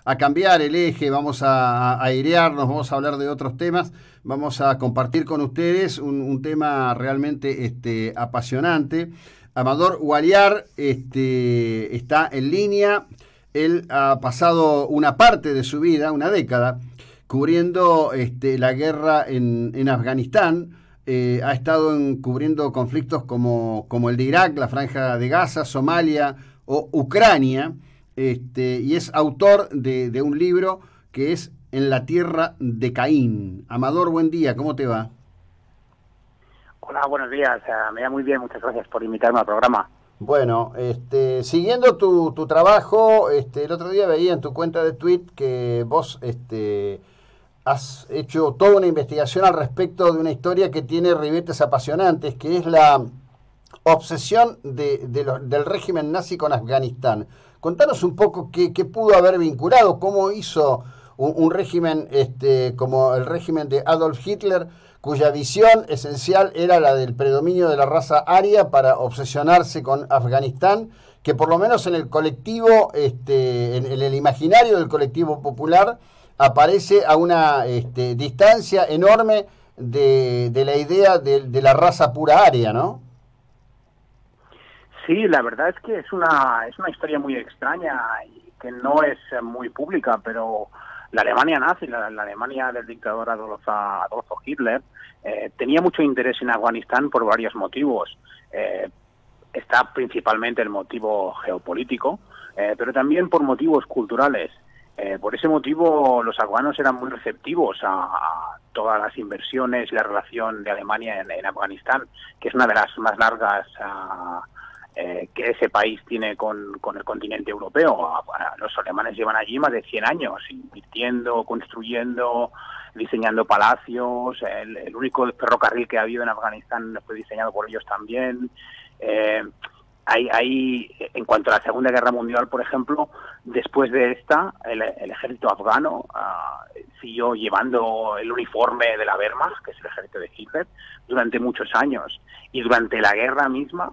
a cambiar el eje, vamos a airearnos, vamos a hablar de otros temas, vamos a compartir con ustedes un tema realmente apasionante. Amador Gualiar está en línea. Él ha pasado una parte de su vida, una década, cubriendo la guerra en Afganistán. Ha estado cubriendo conflictos como el de Irak, la Franja de Gaza, Somalia o Ucrania, y es autor de un libro que es En la tierra de Caín. Amador, buen día, ¿cómo te va? Hola, buenos días. Me va muy bien, muchas gracias por invitarme al programa. Bueno, siguiendo tu trabajo, el otro día veía en tu cuenta de tweet que vos has hecho toda una investigación al respecto de una historia que tiene ribetes apasionantes, que es la obsesión del régimen nazi con Afganistán. Contanos un poco qué pudo haber vinculado, cómo hizo un régimen como el régimen de Adolf Hitler, cuya visión esencial era la del predominio de la raza aria para obsesionarse con Afganistán, que por lo menos en el colectivo, en el imaginario del colectivo popular, aparece a una distancia enorme de la idea de la raza pura aria, ¿no? Sí, la verdad es que es una historia muy extraña y que no es muy pública, pero la Alemania nazi, la Alemania del dictador Adolfo Hitler, tenía mucho interés en Afganistán por varios motivos. Está principalmente el motivo geopolítico, pero también por motivos culturales. Por ese motivo, los afganos eran muy receptivos a todas las inversiones y la relación de Alemania en Afganistán, que es una de las más largas que ese país tiene con el continente europeo. Los alemanes llevan allí más de 100 años, invirtiendo, construyendo, diseñando palacios. El único ferrocarril que ha habido en Afganistán fue diseñado por ellos también. En cuanto a la Segunda Guerra Mundial, por ejemplo, después de esta, el ejército afgano siguió llevando el uniforme de la Wehrmacht, que es el ejército de Hitler, durante muchos años. Y durante la guerra misma,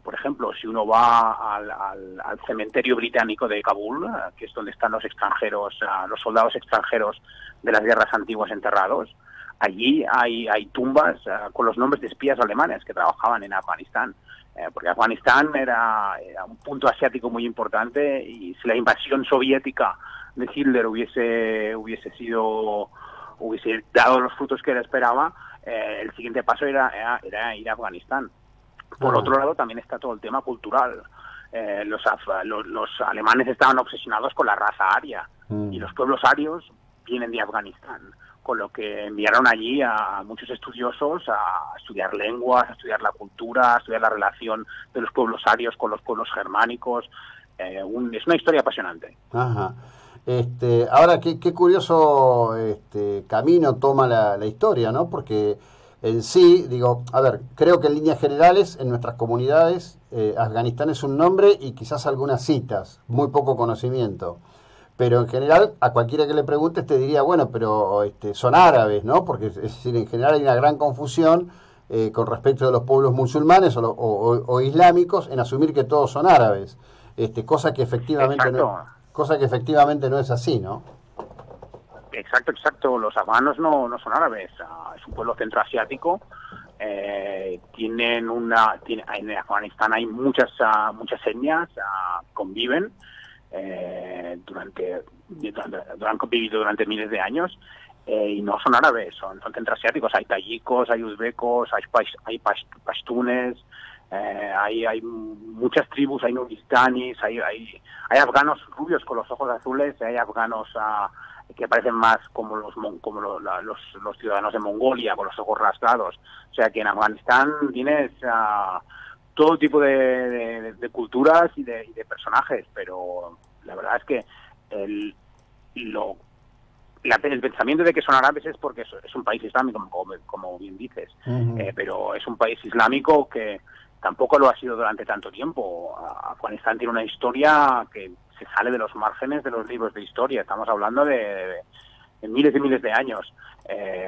por ejemplo, si uno va al cementerio británico de Kabul, que es donde están los extranjeros, los soldados extranjeros de las guerras antiguas enterrados, allí hay tumbas con los nombres de espías alemanes que trabajaban en Afganistán. Porque Afganistán era un punto asiático muy importante, y si la invasión soviética de Hitler hubiese dado los frutos que él esperaba, el siguiente paso era ir a Afganistán. Por otro lado, también está todo el tema cultural. Los alemanes estaban obsesionados con la raza aria, y los pueblos arios vienen de Afganistán, con lo que enviaron allí a muchos estudiosos a estudiar lenguas, a estudiar la cultura, a estudiar la relación de los pueblos arios con los pueblos germánicos. Es una historia apasionante. Ajá. Ahora, qué curioso camino toma la historia, ¿no? Porque en sí, digo, a ver, creo que en líneas generales, en nuestras comunidades, Afganistán es un nombre y quizás algunas citas, muy poco conocimiento. Pero en general, a cualquiera que le preguntes te diría, bueno, pero son árabes, ¿no? Porque es decir, en general hay una gran confusión con respecto de los pueblos musulmanes o islámicos en asumir que todos son árabes, cosa que efectivamente no, Exacto. cosa que efectivamente no es así, ¿no? Exacto. Los afganos no son árabes. Es un pueblo centroasiático. En Afganistán hay muchas etnias, conviven. Han convivido durante miles de años, y no son árabes, son centroasiáticos. Hay tayikos, hay uzbecos, hay pashtunes, hay muchas tribus, hay nuristanis, hay afganos rubios con los ojos azules, hay afganos que parecen más como los ciudadanos de Mongolia, con los ojos rasgados. O sea que en Afganistán tienes todo tipo de culturas y de personajes, pero la verdad es que el pensamiento de que son árabes es porque es un país islámico, como bien dices. Pero es un país islámico que tampoco lo ha sido durante tanto tiempo. Afganistán tiene una historia que se sale de los márgenes de los libros de historia. Estamos hablando de miles y miles de años.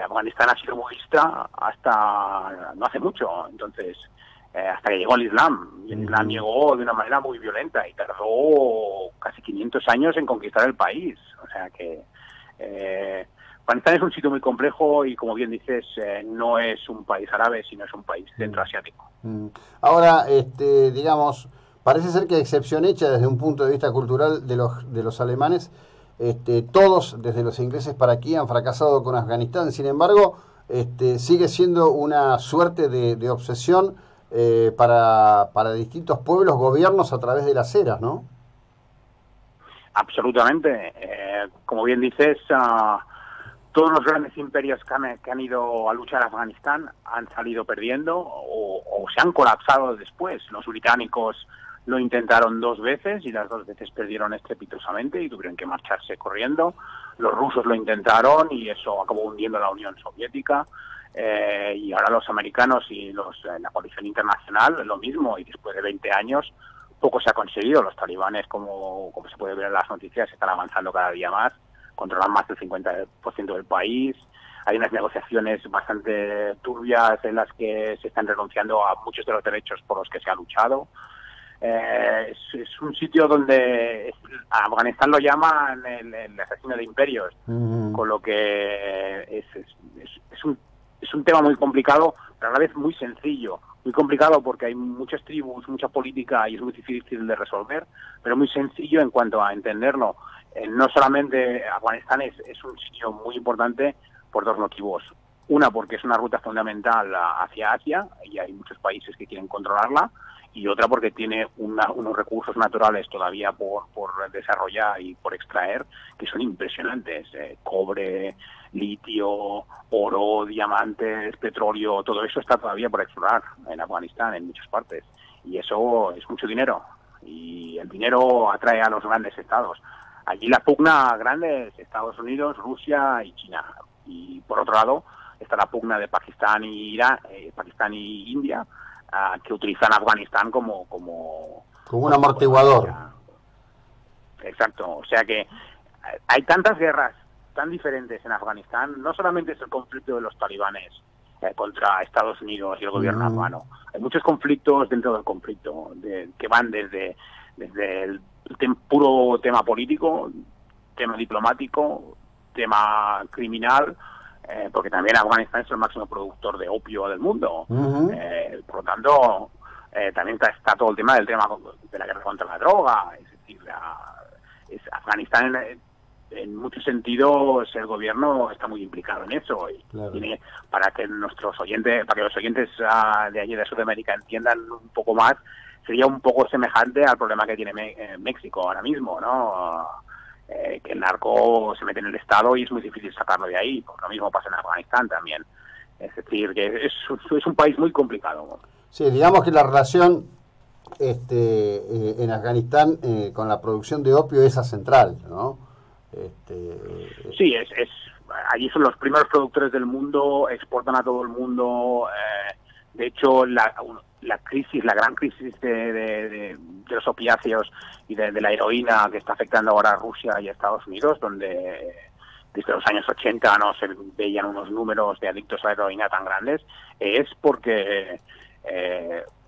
Afganistán ha sido budista hasta no hace mucho. Entonces, hasta que llegó el Islam. Y el Islam llegó de una manera muy violenta y tardó casi 500 años en conquistar el país. O sea que Afganistán es un sitio muy complejo y, como bien dices, no es un país árabe, sino es un país centroasiático. Ahora, digamos, parece ser que, excepción hecha desde un punto de vista cultural de los alemanes, todos, desde los ingleses para aquí, han fracasado con Afganistán. Sin embargo, sigue siendo una suerte de obsesión para distintos pueblos, gobiernos, a través de las eras, ¿no? Absolutamente. Como bien dices, todos los grandes imperios que han ido a luchar a Afganistán han salido perdiendo o se han colapsado después. Los británicos lo intentaron 2 veces y las 2 veces perdieron estrepitosamente y tuvieron que marcharse corriendo. Los rusos lo intentaron y eso acabó hundiendo a la Unión Soviética. Y ahora los americanos y la coalición internacional lo mismo, y después de 20 años poco se ha conseguido. Los talibanes, como se puede ver en las noticias, están avanzando cada día más, controlan más del 50% del país. Hay unas negociaciones bastante turbias en las que se están renunciando a muchos de los derechos por los que se ha luchado. Es un sitio donde a Afganistán lo llaman el asesino de imperios, con lo que es un tema muy complicado, pero a la vez muy sencillo. Muy complicado porque hay muchas tribus, mucha política y es muy difícil de resolver, pero muy sencillo en cuanto a entenderlo. No solamente Afganistán es un sitio muy importante por 2 motivos. Una, porque es una ruta fundamental hacia Asia y hay muchos países que quieren controlarla, y otra porque tiene unos recursos naturales todavía por desarrollar y por extraer que son impresionantes. Cobre, litio, oro, diamantes, petróleo, todo eso está todavía por explorar en Afganistán, en muchas partes. Y eso es mucho dinero. Y el dinero atrae a los grandes estados. Allí la pugna grande es Estados Unidos, Rusia y China. Y por otro lado está la pugna de Pakistán y Pakistán y India, que utilizan Afganistán como un amortiguador. Exacto. O sea que hay tantas guerras tan diferentes en Afganistán. No solamente es el conflicto de los talibanes contra Estados Unidos y el gobierno afgano. Hay muchos conflictos dentro del conflicto que van desde el puro tema político, tema diplomático, tema criminal, porque también Afganistán es el máximo productor de opio del mundo. Por lo tanto, también está todo el tema de la guerra contra la droga. Es decir, Afganistán en muchos sentidos el gobierno está muy implicado en eso, y claro, para que los oyentes de allí de Sudamérica entiendan un poco más, sería un poco semejante al problema que tiene México ahora mismo, ¿no? Que el narco se mete en el Estado y es muy difícil sacarlo de ahí. Pues lo mismo pasa en Afganistán también. Es decir, que es un país muy complicado. Sí, digamos que la relación en Afganistán con la producción de opio es central, ¿no? Sí, allí son los primeros productores del mundo, exportan a todo el mundo. De hecho, la gran crisis de los opiáceos y de la heroína que está afectando ahora a Rusia y a Estados Unidos, donde desde los años 80 no se veían unos números de adictos a la heroína tan grandes, es porque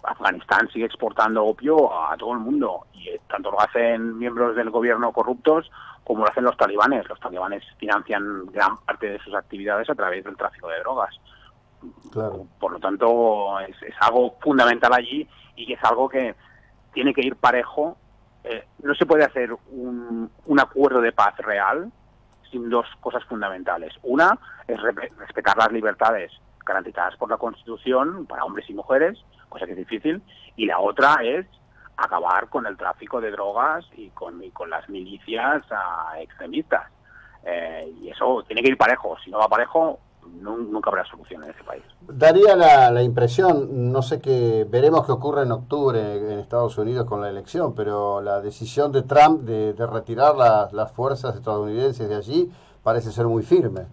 Afganistán sigue exportando opio a todo el mundo, y tanto lo hacen miembros del gobierno corruptos como lo hacen los talibanes. Los talibanes financian gran parte de sus actividades a través del tráfico de drogas. Claro. Por lo tanto, es algo fundamental allí, y es algo que tiene que ir parejo. No se puede hacer un acuerdo de paz real sin 2 cosas fundamentales. Una es respetar las libertades garantizadas por la Constitución para hombres y mujeres, cosa que es difícil, y la otra es acabar con el tráfico de drogas y con las milicias extremistas. Y eso tiene que ir parejo. Si no va parejo, nunca habrá solución en ese país. Daría la impresión, no sé, que veremos qué ocurre en octubre en Estados Unidos con la elección, pero la decisión de Trump de retirar las fuerzas estadounidenses de allí parece ser muy firme.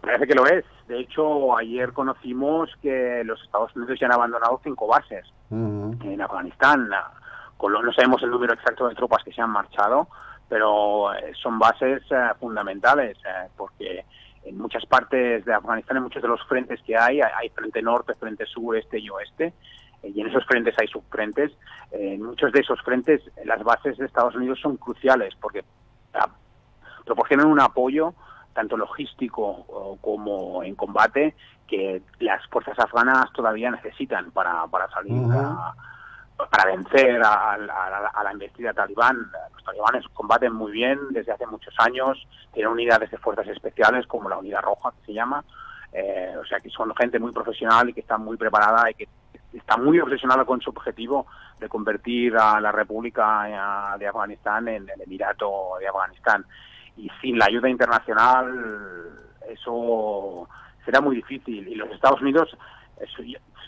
Parece que lo es. De hecho, ayer conocimos que los Estados Unidos ya han abandonado 5 bases en Afganistán. No sabemos el número exacto de tropas que se han marchado, pero son bases fundamentales, porque en muchas partes de Afganistán, en muchos de los frentes que hay frente norte, frente sur, este y oeste, y en esos frentes hay subfrentes. En muchos de esos frentes las bases de Estados Unidos son cruciales porque proporcionan un apoyo tanto logístico como en combate que las fuerzas afganas todavía necesitan para salir para vencer a la embestida talibán. Los talibanes combaten muy bien desde hace muchos años, tienen unidades de fuerzas especiales como la Unidad Roja, que se llama, o sea que son gente muy profesional y que está muy preparada y que está muy obsesionada con su objetivo de convertir a la República de Afganistán en el Emirato de Afganistán. Y sin la ayuda internacional eso será muy difícil. Y los Estados Unidos es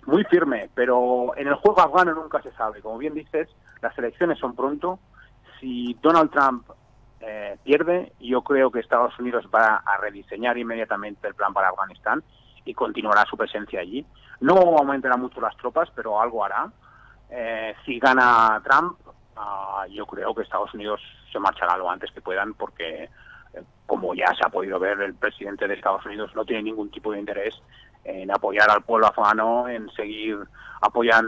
muy firme, pero en el juego afgano nunca se sabe. Como bien dices, las elecciones son pronto. Si Donald Trump pierde, yo creo que Estados Unidos va a rediseñar inmediatamente el plan para Afganistán y continuará su presencia allí. No aumentará mucho las tropas, pero algo hará. Si gana Trump, yo creo que Estados Unidos se marchará lo antes que puedan porque, como ya se ha podido ver, el presidente de Estados Unidos no tiene ningún tipo de interés en apoyar al pueblo afgano, en seguir apoyar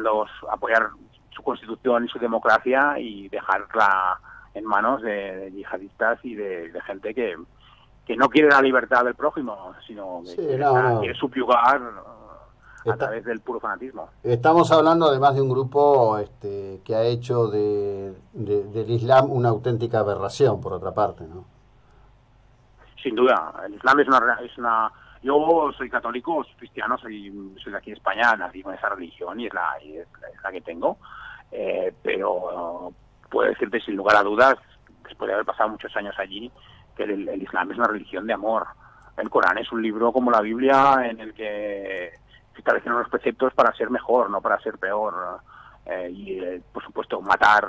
su constitución y su democracia y dejarla en manos de yihadistas y de gente que no quiere la libertad del prójimo, sino que quiere subyugar a través del puro fanatismo. Estamos hablando además de un grupo que ha hecho del Islam una auténtica aberración, por otra parte, ¿no? Sin duda, el Islam es una... Yo soy católico, soy cristiano, soy de aquí de España, nací con esa religión y es la que tengo, pero puedo decirte sin lugar a dudas, después de haber pasado muchos años allí, que el Islam es una religión de amor. El Corán es un libro como la Biblia en el que se establecen unos preceptos para ser mejor, no para ser peor. Por supuesto, matar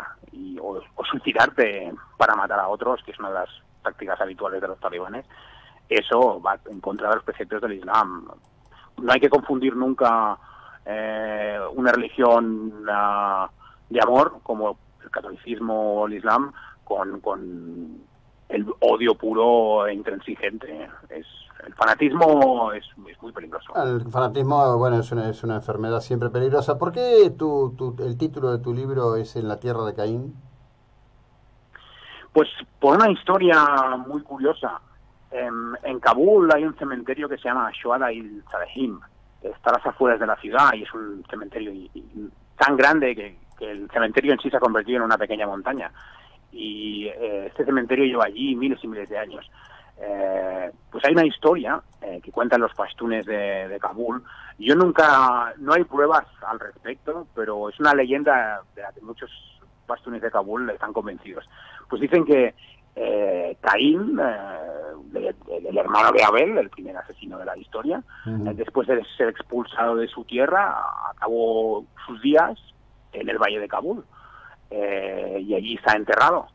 o suicidarte para matar a otros, que es una de las prácticas habituales de los talibanes, eso va en contra de los preceptos del Islam. No hay que confundir nunca una religión de amor, como el catolicismo o el Islam, con el odio puro e intransigente. El fanatismo es muy peligroso. El fanatismo, bueno, es una enfermedad siempre peligrosa. ¿Por qué el título de tu libro es En la tierra de Caín? Pues por una historia muy curiosa. En Kabul hay un cementerio que se llama Shuhada il-Salehim, que está a las afueras de la ciudad y es un cementerio tan grande que el cementerio en sí se ha convertido en una pequeña montaña. Y este cementerio lleva allí miles y miles de años. Pues hay una historia que cuentan los pastunes de Kabul. No hay pruebas al respecto, pero es una leyenda de la que muchos pastunes de Kabul están convencidos. Pues dicen que Caín, el hermano de Abel, el primer asesino de la historia, después de ser expulsado de su tierra, acabó sus días en el valle de Kabul. Y allí está enterrado.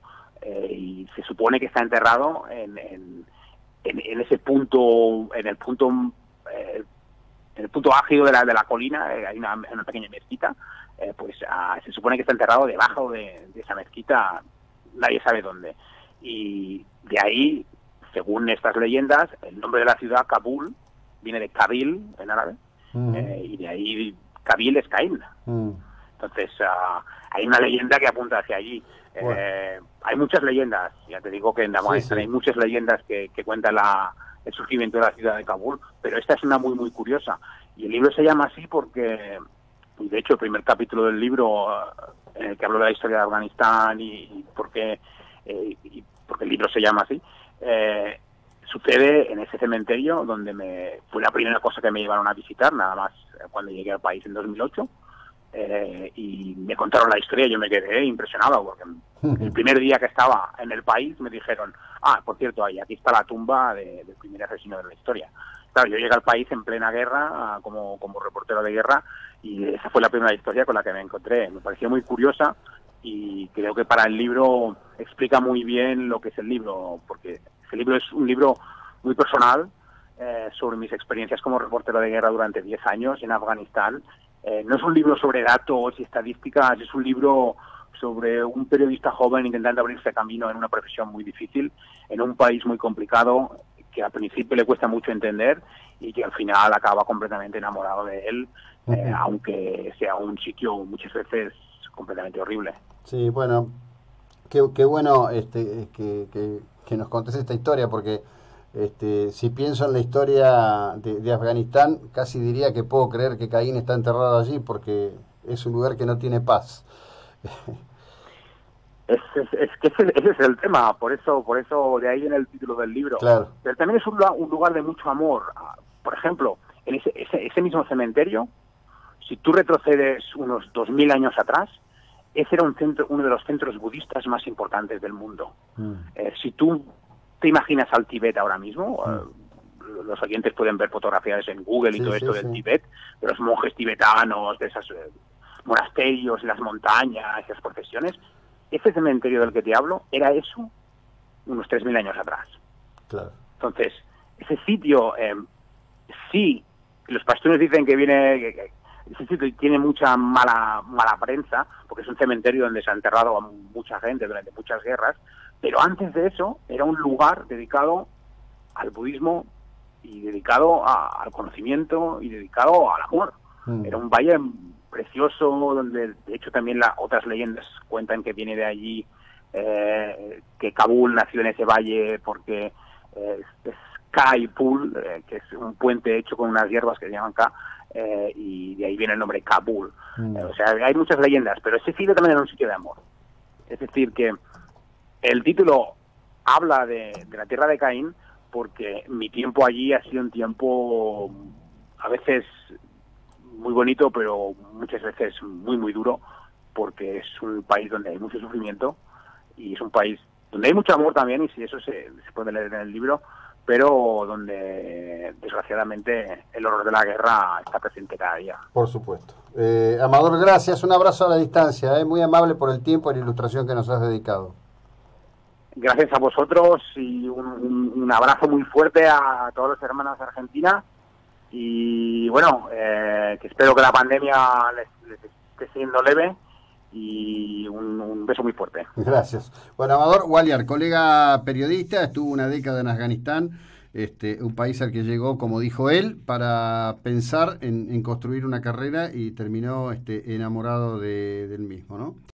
Y se supone que está enterrado en ese punto, en el punto ágido de la colina, hay una pequeña mezquita, se supone que está enterrado debajo de esa mezquita, nadie sabe dónde. Y de ahí, según estas leyendas, el nombre de la ciudad, Kabul, viene de Kabil en árabe, y de ahí Kabil es Caín. Entonces, hay una leyenda que apunta hacia allí. Bueno. Hay muchas leyendas, ya te digo que en Afganistán hay muchas leyendas que cuentan el surgimiento de la ciudad de Kabul, pero esta es una muy, muy curiosa. Y el libro se llama así porque, de hecho, el primer capítulo del libro, en el que hablo de la historia de Afganistán y porque el libro se llama así, sucede en ese cementerio donde fue la primera cosa que me llevaron a visitar, nada más cuando llegué al país en 2008. Y me contaron la historia y yo me quedé impresionado porque el primer día que estaba en el país me dijeron, por cierto, aquí está la tumba del primer asesino de la historia. Claro, yo llegué al país en plena guerra como reportero de guerra y esa fue la primera historia con la que me encontré. Me pareció muy curiosa y creo que para el libro explica muy bien lo que es el libro, porque ese libro es un libro muy personal sobre mis experiencias como reportero de guerra durante 10 años en Afganistán. No es un libro sobre datos y estadísticas, es un libro sobre un periodista joven intentando abrirse camino en una profesión muy difícil, en un país muy complicado, que al principio le cuesta mucho entender y que al final acaba completamente enamorado de él, aunque sea un sitio muchas veces completamente horrible. Sí, bueno, qué bueno que nos contes esta historia, porque si pienso en la historia de Afganistán, casi diría que puedo creer que Caín está enterrado allí, porque es un lugar que no tiene paz. Es que ese es el tema, por eso de ahí viene el título del libro. Claro. Pero también es un lugar de mucho amor. Por ejemplo, en ese mismo cementerio, si tú retrocedes unos 2000 años atrás, ese era uno de los centros budistas más importantes del mundo. Si tú te imaginas al Tíbet ahora mismo, los oyentes pueden ver fotografías en Google y Sí, todo sí, esto sí. del Tíbet, de los monjes tibetanos, de esos monasterios en las montañas, esas procesiones. Ese cementerio del que te hablo era eso unos 3000 años atrás. Claro. Entonces, ese sitio, sí, los pastores dicen que ese sitio tiene mucha mala prensa, porque es un cementerio donde se ha enterrado a mucha gente durante muchas guerras, pero antes de eso era un lugar dedicado al budismo y dedicado al conocimiento y dedicado al amor. Era un valle precioso donde, de hecho, también otras leyendas cuentan que viene de allí, que Kabul nació en ese valle porque es Ka y Pul, que es un puente hecho con unas hierbas que se llaman Ka, y de ahí viene el nombre Kabul. O sea, hay muchas leyendas, pero ese sitio también era un sitio de amor. Es decir, que el título habla de la tierra de Caín porque mi tiempo allí ha sido un tiempo a veces muy bonito, pero muchas veces muy, muy duro, porque es un país donde hay mucho sufrimiento y es un país donde hay mucho amor también, y si eso se puede leer en el libro, pero donde desgraciadamente el horror de la guerra está presente cada día. Por supuesto. Amador, gracias. Un abrazo a la distancia. Muy amable por el tiempo y la ilustración que nos has dedicado. Gracias a vosotros y un abrazo muy fuerte a todos los hermanos de Argentina. Y bueno, que espero que la pandemia les esté siendo leve, y un beso muy fuerte. Gracias. Bueno, Amador Gualiar, colega periodista, estuvo una década en Afganistán, un país al que llegó, como dijo él, para pensar en construir una carrera, y terminó enamorado del mismo, ¿no?